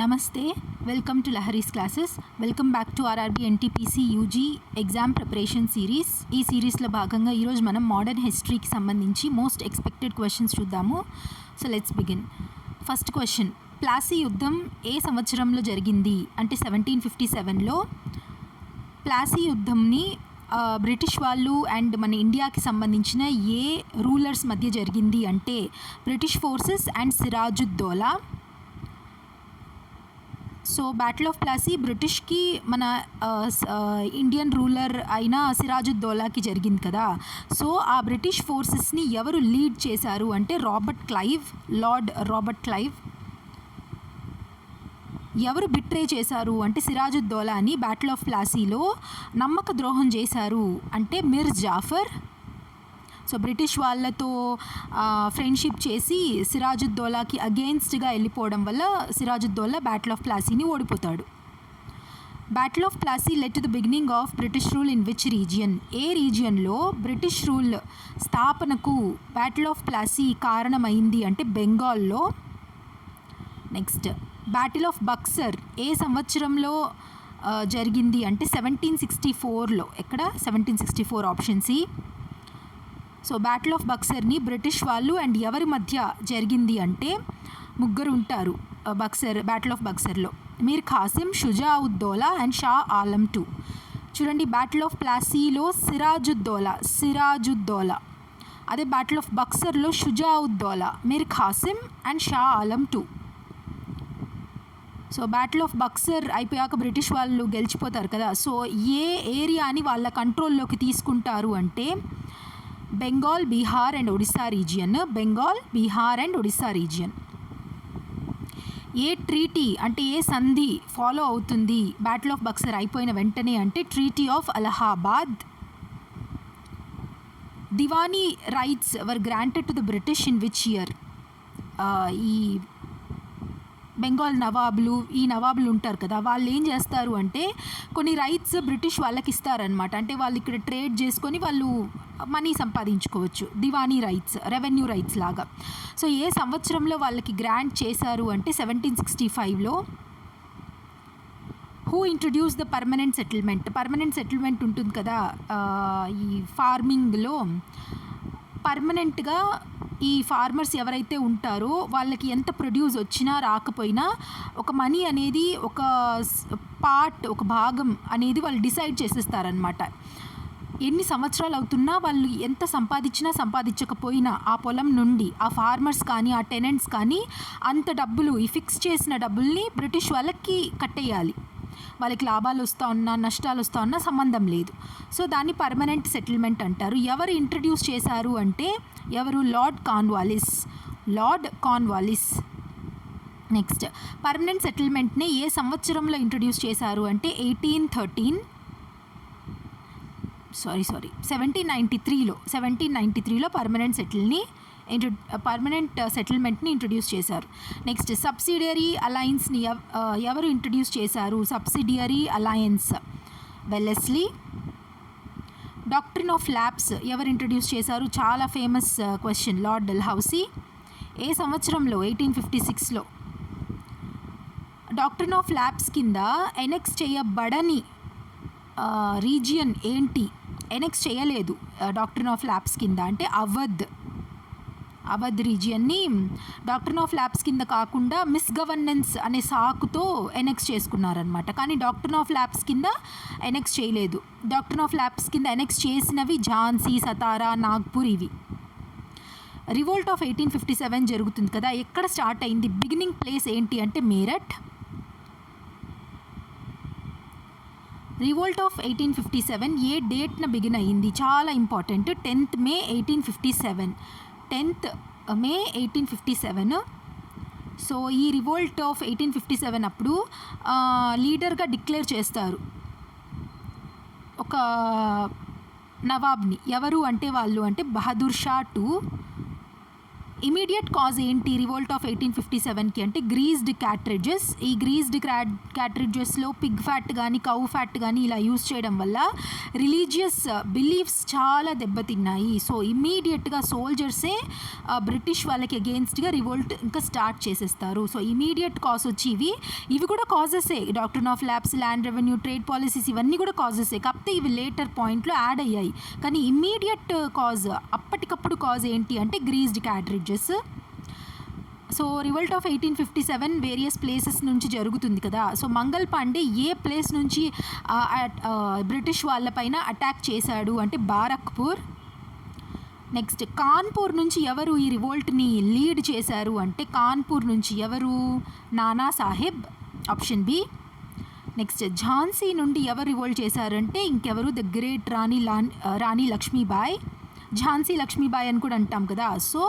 నమస్తే, welcome to Lahari's classes. Welcome back to RRB NTPC UG exam preparation series. ఈ సిరీస్లో భాగంగా ఈరోజు మనం మోడర్న్ హిస్టరీకి సంబంధించి మోస్ట్ ఎక్స్పెక్టెడ్ క్వశ్చన్స్ చూద్దాము. So let's begin. First question, Plassey యుద్ధం ఏ సంవత్సరంలో జరిగింది అంటే 1757లో. ప్లాసీ యుద్ధంని బ్రిటిష్ వాళ్ళు అండ్ మన ఇండియాకి సంబంధించిన ఏ రూలర్స్ మధ్య జరిగింది అంటే British forces and Sirajuddaulah. So battle of Plassey బ్రిటిష్కి మన ఇండియన్ రూలర్ అయిన సిరాజుద్దౌలాకి జరిగింది కదా. సో ఆ బ్రిటిష్ ఫోర్సెస్ని ఎవరు లీడ్ చేశారు అంటే లార్డ్ రాబర్ట్ క్లైవ్. ఎవరు బిట్రే చేశారు అంటే సిరాజుద్దౌలాని బ్యాటిల్ ఆఫ్ ప్లాసీలో నమ్మక ద్రోహం చేశారు అంటే మిర్ జాఫర్. సో బ్రిటిష్ వాళ్ళతో ఫ్రెండ్షిప్ చేసి సిరాజుద్దౌలాకి అగెయిన్స్ట్గా వెళ్ళిపోవడం వల్ల సిరాజుద్దౌలా బ్యాటిల్ ఆఫ్ ప్లాసీని ఓడిపోతాడు. Battle of Plassey led to the beginning of British rule in which region? ఏ రీజియన్లో బ్రిటిష్ రూల్ స్థాపనకు బ్యాటిల్ ఆఫ్ ప్లాసీ కారణమైంది అంటే బెంగాల్లో. నెక్స్ట్, బ్యాటిల్ ఆఫ్ బక్సర్ ఏ సంవత్సరంలో జరిగింది అంటే 1764లో. ఎక్కడ? 1764 option C. So battle of బక్సర్ని బ్రిటిష్ వాళ్ళు అండ్ ఎవరి మధ్య జరిగింది అంటే ముగ్గురు ఉంటారు బ్యాటిల్ ఆఫ్ బక్సర్లో. Mir Qasim, Shujauddaulah and Shah Alam II. చూడండి, బ్యాటిల్ ఆఫ్ ప్లాసీలో సిరాజుద్దౌలా. అదే బ్యాటిల్ ఆఫ్ బక్సర్లో Shujauddaulah, Mir Qasim and Shah Alam II. So battle of Buxar అయిపోయాక బ్రిటిష్ వాళ్ళు గెలిచిపోతారు కదా. సో ఏ ఏరియాని వాళ్ళ కంట్రోల్లోకి తీసుకుంటారు అంటే Bengal, Bihar and Odisha region. A treaty అంటే ఏ సంధి ఫాలో అవుతుంది బ్యాటిల్ ఆఫ్ బక్సర్ అయిపోయిన వెంటనే అంటే treaty of Allahabad. Diwani rights were granted to the British in which year? ఈ బెంగాల్ నవాబులు ఉంటారు కదా, వాళ్ళు ఏం చేస్తారు అంటే కొన్ని రైట్స్ బ్రిటిష్ వాళ్ళకి ఇస్తారనమాట. అంటే వాళ్ళు ఇక్కడ ట్రేడ్ చేసుకొని వాళ్ళు మనీ సంపాదించుకోవచ్చు. దివానీ రైట్స్, రెవెన్యూ రైట్స్ లాగా. సో ఏ సంవత్సరంలో వాళ్ళకి గ్రాంట్ చేశారు అంటే 1765లో. Who introduce the permanent settlement ఉంటుంది కదా ఈ ఫార్మింగ్లో. పర్మనెంట్గా ఈ ఫార్మర్స్ ఎవరైతే ఉంటారో వాళ్ళకి ఎంత ప్రొడ్యూస్ వచ్చినా రాకపోయినా ఒక మనీ అనేది ఒక భాగం అనేది వాళ్ళు డిసైడ్ చేసేస్తారనమాట. ఎన్ని సంవత్సరాలు అవుతున్నా వాళ్ళు ఎంత సంపాదించకపోయినా ఆ పొలం నుండి ఆ ఫార్మర్స్ కానీ ఆ టెనెంట్స్ కానీ అంత డబ్బులు, ఈ ఫిక్స్ చేసిన డబ్బుల్ని బ్రిటిష్ వాళ్ళకి కట్టేయాలి. వాళ్ళకి లాభాలు వస్తూ ఉన్నా నష్టాలు వస్తూ ఉన్నా సంబంధం లేదు. సో దాన్ని పర్మనెంట్ సెటిల్మెంట్ అంటారు. ఎవరు ఇంట్రడ్యూస్ చేశారు అంటే లార్డ్ కార్న్వాలిస్. నెక్స్ట్, పర్మనెంట్ సెటిల్మెంట్ని ఏ సంవత్సరంలో ఇంట్రడ్యూస్ చేశారు అంటే 1793లో పర్మనెంట్ సెటిల్మెంట్ని ఇంట్రడ్యూస్ చేశారు. నెక్స్ట్, సబ్సిడియరీ అలయన్స్ని ఎవరు ఇంట్రడ్యూస్ చేశారు? Subsidiary alliance Wellesley. Doctrine of lapse ఎవరు ఇంట్రడ్యూస్ చేశారు? చాలా ఫేమస్ క్వశ్చన్, లార్డ్ డల్హౌసీ. ఏ సంవత్సరంలో? 1856లో. డాక్ట్రిన్ ఆఫ్ ల్యాప్స్ కింద ఎనెక్స్ చేయబడని రీజియన్ ఏంటి? ఎనెక్స్ చేయలేదు డాక్ట్రిన్ ఆఫ్ ల్యాప్స్ కింద అంటే అవధ్ రీజియన్ని డాక్ట్రిన్ ఆఫ్ ల్యాప్స్ కింద కాకుండా మిస్గవర్నెన్స్ అనే సాకుతో ఎనెక్స్ చేసుకున్నారనమాట. కానీ డాక్ట్రిన్ ఆఫ్ ల్యాప్స్ కింద ఎనెక్స్ చేయలేదు. డాక్ట్రిన్ ఆఫ్ ల్యాప్స్ కింద ఎనెక్స్ చేసినవి ఝాన్సీ, సతారా, నాగ్పూర్ ఇవి. రివోల్ట్ ఆఫ్ 1857 జరుగుతుంది కదా, ఎక్కడ స్టార్ట్ అయింది? బిగినింగ్ ప్లేస్ ఏంటి అంటే మీరట్. రివోల్ట్ ఆఫ్ 1857 ఏ డేట్న బిగిన్ అయ్యింది? చాలా ఇంపార్టెంట్. 10th May 1857. సో ఈ రివోల్ట్ ఆఫ్ 1857 అప్పుడు లీడర్గా డిక్లేర్ చేస్తారు ఒక నవాబ్ని. ఎవరు అంటే Bahadur Shah II. Immediate cause ఏంటి రివోల్ట్ ఆఫ్ 1857కి అంటే గ్రీజ్డ్ క్యాట్రిడ్జెస్. ఈ గ్రీజ్డ్ క్యాట్రిడ్జెస్లో పిగ్ ఫ్యాట్ కానీ కౌ ఫ్యాట్ కానీ ఇలా యూస్ చేయడం వల్ల రిలీజియస్ బిలీఫ్స్ చాలా దెబ్బతిన్నాయి. సో ఇమీడియట్గా సోల్జర్సే బ్రిటిష్ వాళ్ళకి అగేన్స్ట్గా రివోల్ట్ ఇంకా స్టార్ట్ చేసేస్తారు. సో ఇమీడియట్ కాజ్ వచ్చి ఇవి కూడా కాజెసే. Doctrine of lapse, land revenue, trade policies ఇవన్నీ కూడా కాజెసే. కాకపోతే ఇవి లేటర్ పాయింట్లో యాడ్ అయ్యాయి. కానీ ఇమీడియట్ కాజ్, అప్పటికప్పుడు కాజ్ ఏంటి అంటే greased cartridges. So revolt of 1857 various places నుంచి జరుగుతుంది కదా. సో మంగల్ పాండే ఏ ప్లేస్ నుంచి బ్రిటిష్ వాళ్ళపైన అటాక్ చేశాడు అంటే బారక్పూర్. నెక్స్ట్ కాన్పూర్ నుంచి ఎవరు ఈ రివోల్ట్ని లీడ్ చేశారు అంటే కాన్పూర్ నుంచి ఎవరు? Nana Sahib, option B. Next Jhansi నుండి ఎవరు రివోల్ట్ చేశారంటే ఇంకెవరు? The great Rani Lakshmibai. ఝాన్సీ లక్ష్మీబాయి అని కూడా అంటాం కదా. సో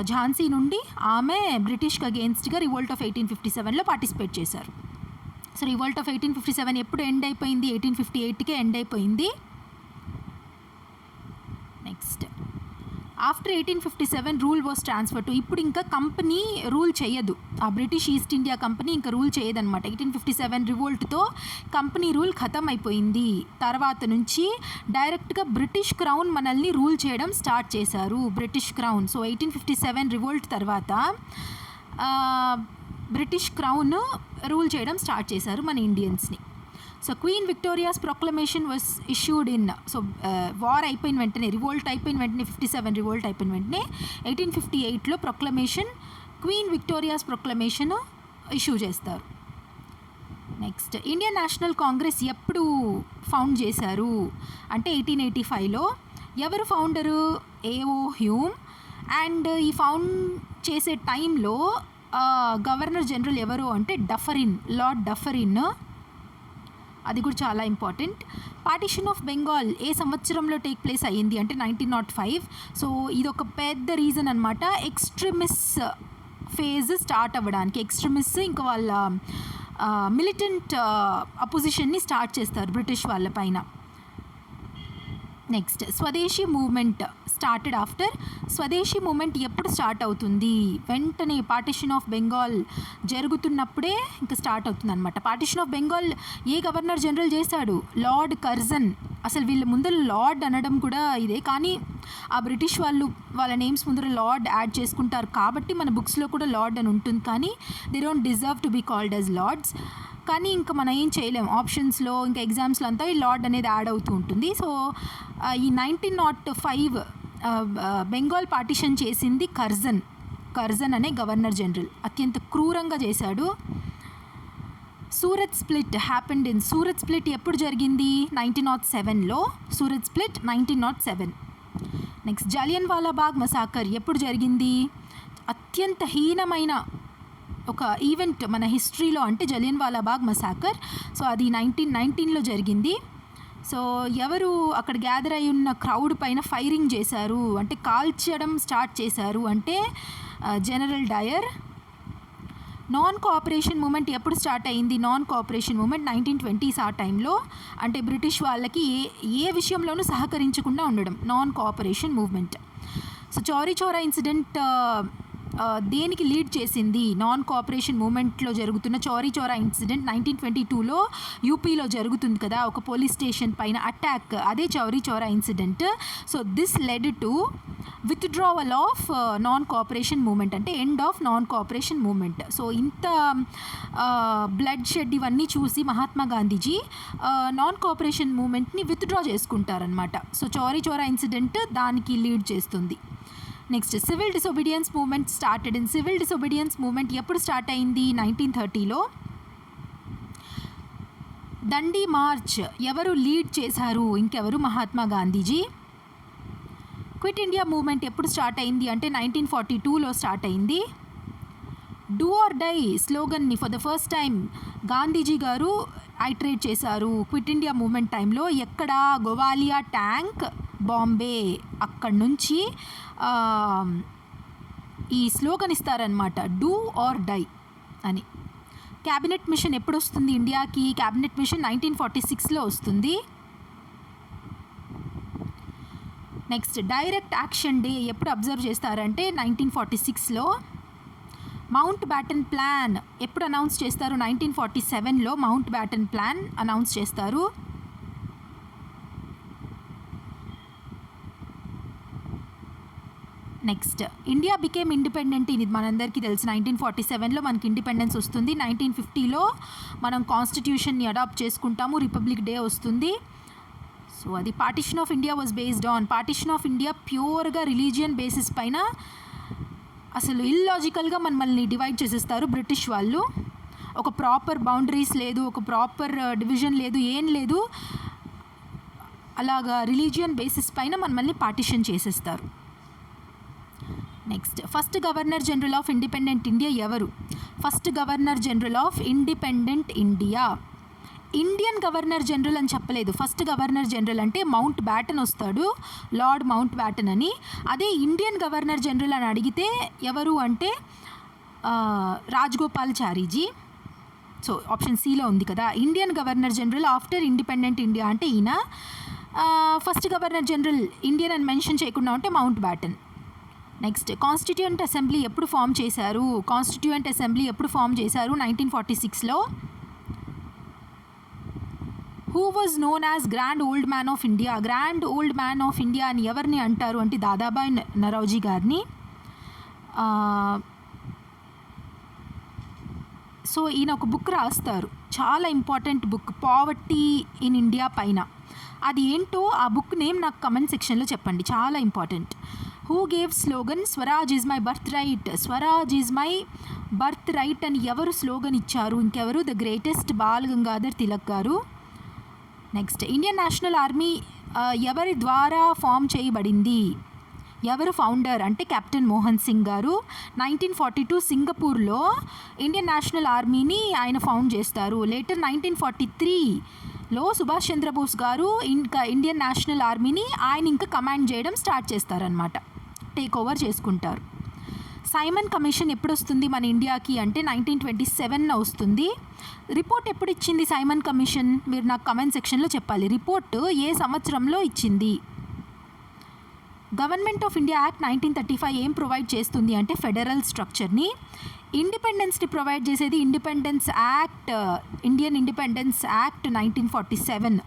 ఝాన్సీ నుండి ఆమె బ్రిటిష్కి అగేన్స్ట్గా రివోల్ట్ ఆఫ్ 1857లో పార్టిసిపేట్ చేశారు. సో రివోల్ట్ ఆఫ్ 1857 ఎప్పుడు ఎండ్ అయిపోయింది? 1858కే ఎండ్ అయిపోయింది. Next after 1857 rule was transfer to, ఇప్పుడు ఇంకా కంపెనీ రూల్ చేయదు. ఆ బ్రిటిష్ ఈస్ట్ ఇండియా కంపెనీ ఇంకా రూల్ చేయదన్నమాట. 1857 రివోల్ట్తో కంపెనీ రూల్ ఖతం అయిపోయింది. తర్వాత నుంచి డైరెక్ట్గా బ్రిటిష్ క్రౌన్ మనల్ని రూల్ చేయడం స్టార్ట్ చేశారు, బ్రిటిష్ క్రౌన్. సో 1857 రివోల్ట్ తర్వాత బ్రిటిష్ క్రౌన్ రూల్ చేయడం స్టార్ట్ చేశారు మన ఇండియన్స్ని. So queen Victoria's proclamation was issued in, so war అయిపోయిన వెంటనే, రివోల్ట్ అయిపోయిన వెంటనే, 57 రివోల్ట్ అయిపోయిన వెంటనే 1858లో proclamation, queen Victoria's proclamation issue చేస్తారు. నెక్స్ట్ ఇండియన్ నేషనల్ కాంగ్రెస్ ఎప్పుడు ఫౌండ్ చేశారు అంటే 1885లో. ఎవరు ఫౌండరు? A O Hume. అండ్ ఈ ఫౌండ్ చేసే టైంలో గవర్నర్ జనరల్ ఎవరు అంటే డఫరిన్, లార్డ్ డఫరిన్. అది కూడా చాలా ఇంపార్టెంట్. పార్టిషన్ ఆఫ్ బెంగాల్ ఏ సంవత్సరంలో టేక్ ప్లేస్ అయ్యింది అంటే 1905. సో ఇది ఒక పెద్ద రీజన్ అనమాట ఎక్స్ట్రీమిస్ ఫేజ్ స్టార్ట్ అవ్వడానికి. ఎక్స్ట్రీమిస్ ఇంకా వాళ్ళ మిలిటెంట్ అపోజిషన్ని స్టార్ట్ చేస్తారు బ్రిటిష్ వాళ్ళ పైన. నెక్స్ట్ స్వదేశీ మూవ్మెంట్ స్టార్టెడ్ ఆఫ్టర్. స్వదేశీ మూవ్మెంట్ ఎప్పుడు స్టార్ట్ అవుతుంది? వెంటనే పార్టిషన్ ఆఫ్ బెంగాల్ జరుగుతున్నప్పుడే ఇంకా స్టార్ట్ అవుతుంది అనమాట. పార్టిషన్ ఆఫ్ బెంగాల్ ఏ గవర్నర్ జనరల్ చేశాడు? Lord Curzon. అసలు వీళ్ళ ముందర లార్డ్ అనడం కూడా ఇదే, కానీ ఆ బ్రిటిష్ వాళ్ళు వాళ్ళ నేమ్స్ ముందర లార్డ్ యాడ్ చేసుకుంటారు కాబట్టి మన బుక్స్లో కూడా లార్డ్ అని ఉంటుంది, కానీ they don't deserve to be called as lords. కానీ ఇంకా మనం ఏం చేయలేం, ఆప్షన్స్లో ఇంకా ఎగ్జామ్స్లో అంతా ఈ లార్డ్ అనేది యాడ్ అవుతూ ఉంటుంది. సో ఈ 1905 బెంగాల్ పార్టిషన్ చేసింది కర్జన్ అనే గవర్నర్ జనరల్. అత్యంత క్రూరంగా చేశాడు. Surat split happened in, Surat split ఎప్పుడు జరిగింది? 1907లో Surat split 1907. Next Jallian Walabagh massacre ఎప్పుడు జరిగింది? అత్యంత హీనమైన ఒక ఈవెంట్ మన హిస్టరీలో అంటే జలియన్ వాలాబాగ్ మసాకర్. సో అది 1919లో జరిగింది. సో ఎవరు అక్కడ గ్యాదర్ అయి ఉన్న క్రౌడ్ పైన ఫైరింగ్ చేశారు అంటే కాల్చడం స్టార్ట్ చేశారు అంటే General Dyer. Non cooperation movement ఎప్పుడు స్టార్ట్ అయింది? నాన్ కోఆపరేషన్ మూమెంట్ 1920s ఆ టైంలో, అంటే బ్రిటిష్ వాళ్ళకి ఏ విషయంలోనూ సహకరించకుండా ఉండడం, non cooperation movement. So Chauri Chaura incident దేనికి లీడ్ చేసింది? నాన్ కోఆపరేషన్ మూమెంట్లో జరుగుతున్న చౌరీ చౌరా ఇన్సిడెంట్ 1922లో యూపీలో జరుగుతుంది కదా, ఒక పోలీస్ స్టేషన్ పైన అటాక్, అదే Chauri Chaura incident. So this led to withdrawal of non cooperation movement అంటే end of non cooperation movement. So ఇంత బ్లడ్ షెడ్ ఇవన్నీ చూసి మహాత్మా గాంధీజీ నాన్ కోఆపరేషన్ మూమెంట్ని విత్డ్రా చేసుకుంటారనమాట. సో చౌరీ చౌరా ఇన్సిడెంట్ దానికి లీడ్ చేస్తుంది. Next civil disobedience movement started in, civil disobedience movement ఎప్పుడు start అయింది? 1930లో. దండి మార్చ్ ఎవరు లీడ్ చేశారు? ఇంకెవరు? Mahatma Gandhiji. Quit India movement ఎప్పుడు స్టార్ట్ అయింది అంటే 1942లో స్టార్ట్ అయింది. డూ ఆర్ డై స్లోగన్ని for the first time Gandhiji garu iterate చేశారు క్విట్ ఇండియా మూమెంట్ టైంలో. ఎక్కడ? గోవాలియా ట్యాంక్, బాంబే. అక్కడి నుంచి ఈ స్లోగన్ ఇస్తారనమాట, డూ ఆర్ డై అని. క్యాబినెట్ మిషన్ ఎప్పుడు వస్తుంది ఇండియాకి? క్యాబినెట్ మిషన్ 1946లో వస్తుంది. నెక్స్ట్ డైరెక్ట్ యాక్షన్ డే ఎప్పుడు అబ్జర్వ్ చేస్తారంటే 1946లో. మౌంట్ బ్యాటన్ ప్లాన్ ఎప్పుడు అనౌన్స్ చేస్తారు? 1947లో మౌంట్ బ్యాటన్ ప్లాన్ అనౌన్స్ చేస్తారు. నెక్స్ట్ ఇండియా బికేమ్ ఇండిపెండెంట్, ఇది మనందరికీ తెలుసు. 1947లో మనకి ఇండిపెండెన్స్ వస్తుంది. 1950లో మనం కాన్స్టిట్యూషన్ని అడాప్ట్ చేసుకుంటాము, రిపబ్లిక్ డే వస్తుంది. సో అది partition of India was based on. Partition of India ప్యూర్గా రిలీజియన్ బేసిస్ పైన అసలు ఇల్లాజికల్గా మనల్ని డివైడ్ చేసేస్తారు బ్రిటిష్ వాళ్ళు. ఒక ప్రాపర్ బౌండరీస్ లేదు, ఒక ప్రాపర్ డివిజన్ లేదు, ఏం లేదు. అలాగా రిలీజియన్ బేసిస్ పైన మనల్ని పార్టిషన్ చేసేస్తారు. Next first governor general of independent India ఎవరు? First governor general of independent India. Indian governor general అని చెప్పలేదు. ఫస్ట్ గవర్నర్ జనరల్ అంటే మౌంట్ బ్యాటన్ వస్తాడు, లార్డ్ మౌంట్ బ్యాటన్ అని. అదే ఇండియన్ గవర్నర్ జనరల్ అని అడిగితే ఎవరు అంటే రాజగోపాల్చారీజీ. సో ఆప్షన్ సిలో ఉంది కదా. Indian governor general after independent India అంటే ఈయన. ఫస్ట్ గవర్నర్ జనరల్ ఇండియన్ అని మెన్షన్ చేయకుండా ఉంటే Mountbatten. Next constituent assembly ఎప్పుడు ఫామ్ చేశారు? కాన్స్టిట్యూయెంట్ అసెంబ్లీ ఎప్పుడు ఫామ్ చేశారు? 1946లో. Who was known as grand old man of India? Grand old man of India అని ఎవరిని అంటారు అంటే దాదాబాయ్ నరౌజీ గారిని. సో ఈయన ఒక బుక్ రాస్తారు, చాలా important book, poverty in India పైన. అది ఏంటో ఆ బుక్ నేమ్ నాకు కమెంట్ సెక్షన్లో చెప్పండి, చాలా important. Who gave slogan Swaraj is my birth right? Swaraj is my birth right అని ఎవరు స్లోగన్ ఇచ్చారు? ఇంకెవరు? ద గ్రేటెస్ట్ బాల్ గంగాధర్ తిలక్ గారు. నెక్స్ట్ ఇండియన్ నేషనల్ ఆర్మీ ఎవరి ద్వారా ఫామ్ చేయబడింది? ఎవరు ఫౌండర్ అంటే కెప్టెన్ మోహన్ సింగ్ గారు. 1942 సింగపూర్లో ఇండియన్ నేషనల్ ఆర్మీని ఆయన ఫౌండ్ చేస్తారు. లేటర్ 1943లో సుభాష్ చంద్రబోస్ గారు ఇంకా ఇండియన్ నేషనల్ ఆర్మీని ఆయన ఇంకా కమాండ్ చేయడం స్టార్ట్ చేస్తారనమాట, టేక్ ఓవర్ చేసుకుంటారు. సైమన్ కమిషన్ ఎప్పుడు వస్తుంది మన ఇండియాకి అంటే 1927 వస్తుంది. రిపోర్ట్ ఎప్పుడు ఇచ్చింది సైమన్ కమిషన్? మీరు నాకు కమెంట్ సెక్షన్లో చెప్పాలి. రిపోర్ట్ ఏ సంవత్సరంలో ఇచ్చింది? గవర్నమెంట్ ఆఫ్ ఇండియా యాక్ట్ 1935 ఏం ప్రొవైడ్ చేస్తుంది అంటే ఫెడరల్ స్ట్రక్చర్ని. ఇండిపెండెన్స్ని ప్రొవైడ్ చేసేది independence act, Indian independence act 1947.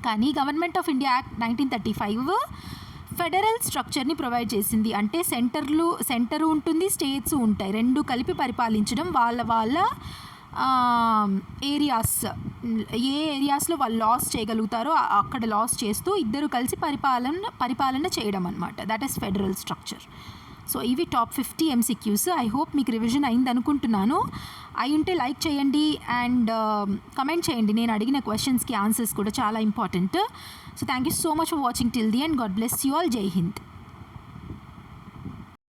కానీ government of India act 1935 federal స్ట్రక్చర్ని ప్రొవైడ్ చేసింది. అంటే సెంటరు ఉంటుంది, స్టేట్స్ ఉంటాయి, రెండు కలిపి పరిపాలించడం. వాళ్ళ ఏరియాస్, ఏ ఏరియాస్లో వాళ్ళు లాస్ చేయగలుగుతారో అక్కడ లాస్ చేస్తూ ఇద్దరు కలిసి పరిపాలన చేయడం అనమాట. That is federal structure. So ఇవి టాప్ 50 MCQs. ఐ హోప్ మీకు రివిజన్ అయింది అనుకుంటున్నాను. అయి ఉంటే లైక్ చేయండి అండ్ కమెంట్ చేయండి. నేను అడిగిన క్వశ్చన్స్కి ఆన్సర్స్ కూడా చాలా important. So thank you so much for watching till the end. God bless you all. జై హింద్.